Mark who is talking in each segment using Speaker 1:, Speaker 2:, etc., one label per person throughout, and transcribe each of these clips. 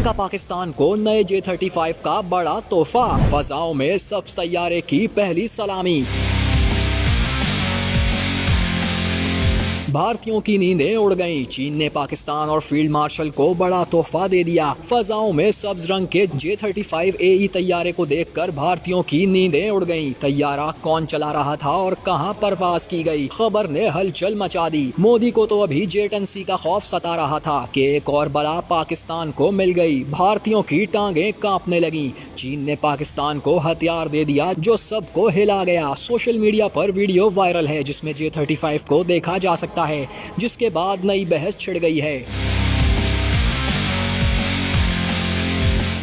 Speaker 1: फेंका पाकिस्तान को नए J-35 का बड़ा तोहफा, फजाओं में सब्ज तैयारे की पहली सलामी। भारतीयों की नींदें उड़ गईं। चीन ने पाकिस्तान और फील्ड मार्शल को बड़ा तोहफा दे दिया। फजाओं में सब्ज रंग के J-35AE तैयारे को देखकर भारतीयों की नींदें उड़ गईं। तैयारा कौन चला रहा था और कहां परवाज की गई, खबर ने हलचल मचा दी। मोदी को तो अभी जेट-एंड-सी का खौफ सता रहा था कि एक और बला पाकिस्तान को मिल गई। भारतीयों की टांगें कांपने लगीं। चीन ने पाकिस्तान को हथियार दे दिया जो सबको हिला गया। सोशल मीडिया पर वीडियो वायरल है जिसमें J-35 को देखा जा सकता है, जिसके बाद नई बहस छिड़ गई है।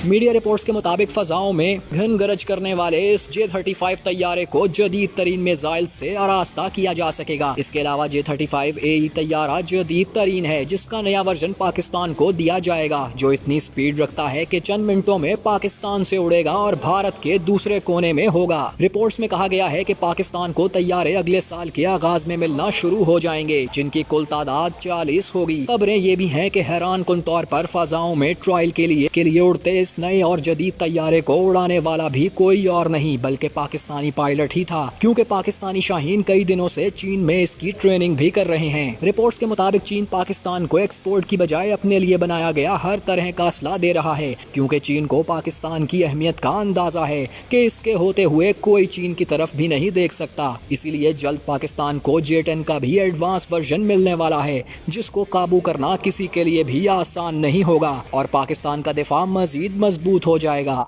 Speaker 1: मीडिया रिपोर्ट्स के मुताबिक फजाओं में घन गरज करने वाले इस J-35 तैयारे को जदीद तरीन मिसाइल से आरास्ता किया जा सकेगा। इसके अलावा J-35AE तैयारा जदीद तरीन है जिसका नया वर्जन पाकिस्तान को दिया जाएगा, जो इतनी स्पीड रखता है कि चंद मिनटों में पाकिस्तान से उड़ेगा और भारत के दूसरे कोने में होगा। रिपोर्ट्स में कहा गया है कि पाकिस्तान को तैयारे अगले साल के आगाज में मिलना शुरू हो जाएंगे, जिनकी कुल तादाद 40 होगी। खबरें ये भी हैं कि हैरान कुन तौर पर फजाओं में ट्रायल के लिए उड़ते इस नए और जदीद तैयारे को उड़ाने वाला भी कोई और नहीं बल्कि पाकिस्तानी पायलट ही था, क्योंकि पाकिस्तानी शाहीन कई दिनों से चीन में इसकी ट्रेनिंग भी कर रहे हैं। रिपोर्ट्स के मुताबिक चीन पाकिस्तान को एक्सपोर्ट की बजाय अपने लिए बनाया गया हर तरह का असला दे रहा है, क्योंकि चीन को पाकिस्तान की अहमियत का अंदाजा है कि इसके होते हुए कोई चीन की तरफ भी नहीं देख सकता। इसीलिए जल्द पाकिस्तान को J-10 का भी एडवांस वर्जन मिलने वाला है, जिसको काबू करना किसी के लिए भी आसान नहीं होगा और पाकिस्तान का दिफा मजीद मजबूत हो जाएगा।